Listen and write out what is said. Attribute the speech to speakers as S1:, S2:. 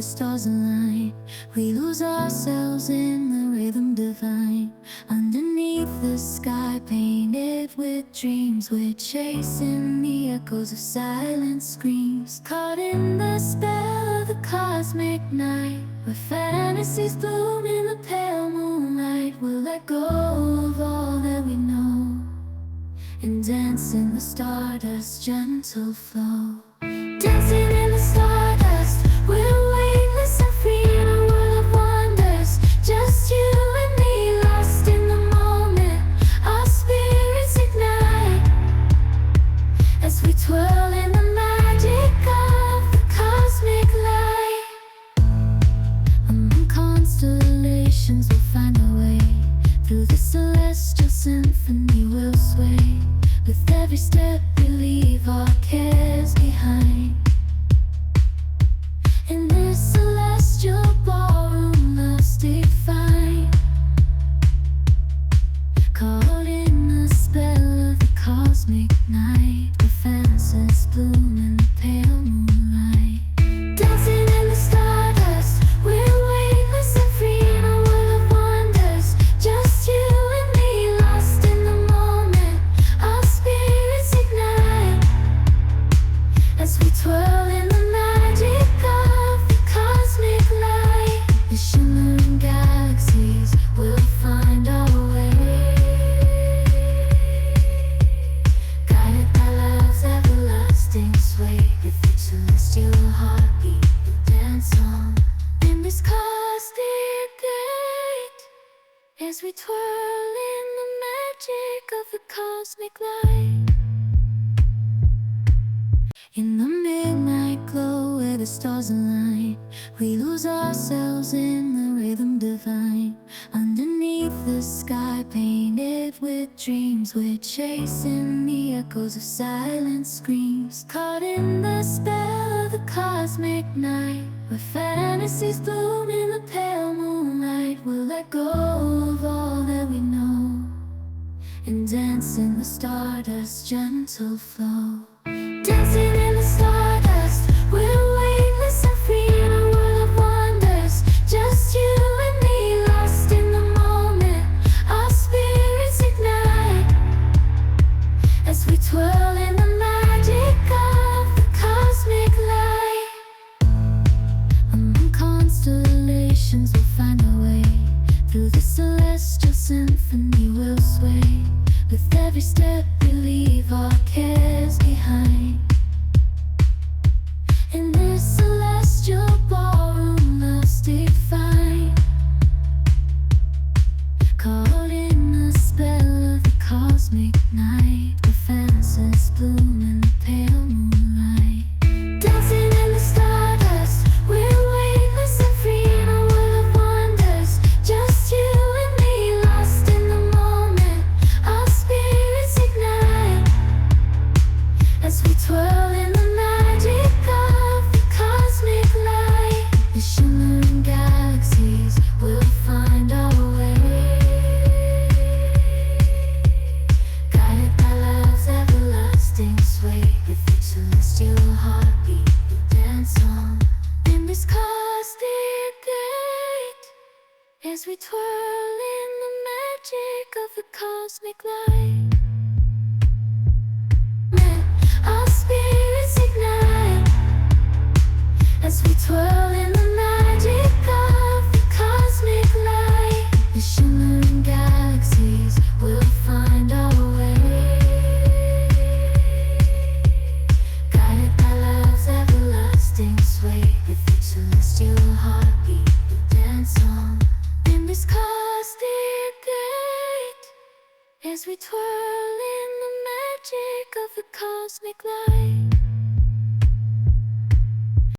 S1: the stars align. We lose ourselves in the rhythm divine. Underneath the sky painted with dreams, we're chasing the echoes of silent screams. Caught in the spell of the cosmic night, where fantasies bloom in the pale moonlight. We'll let go of all that we know and dance in the stardust's gentle flow. Dancing in the stardust, we're weightless and free in a world of wonders. Just you and me, lost in the moment. Our spirits ignite as we twirl in the magic of the cosmic light. Among constellations we'll find our way. Through the celestial symphony we'll sway. With every step we leave our cares behind. In this celestial ballroom, love's defined. Caught in the spell of the cosmic night, where fantasies bloom in the pale moonlight. Dancing in the stardust, we're weightless and free in a world of wonders. Just you and me, lost in the moment. Our spirits ignite as we twirl in the magic of the cosmic light. The shimmering galaxies will find our way, guided by love's everlasting sway. With each celestial heartbeat we dance on in this cosmic gate, as we twirl in the magic of the cosmic light. In the midnight glow where the stars align, we lose ourselves in the rhythm divine. Underneath the sky painted with dreams, we're chasing the echoes of silent screams. Caught in the spell of the cosmic night, where fantasies bloom in the pale moonlight. We'll let go of all that we know and dance in the stardust's gentle flow. Dancing in the stardust, we're weightless and free in a world of wonders. Just you and me, lost in the moment. Our spirits ignite as we twirl in the magic of the cosmic light. Among constellations we'll find our way. Through the celestial symphony we'll sway. With every step we leave our cares behind. In this celestial ballroom, love's defined. Caught in the spell of the cosmic night, where fantasies bloom in the pale moonlight. Dancing in the stardust, we're weightless and free in a world of wonders. Just you and me, lost in the moment. Our spirits ignite as we twirl in the magic of the cosmic light. The shimmering galaxies will find our way, guided by love's everlasting sway. With each celestial heartbeat we dance on in this cosmic gate, as we twirl in the magic of the cosmic light. Our spirits ignite as we twirl in the magic of the cosmic light. The shimmering galaxies will find our way, guided by love's everlasting sway. With each celestial heartbeat we dance on in this cosmic gate, as we twirl in the magic of the cosmic light.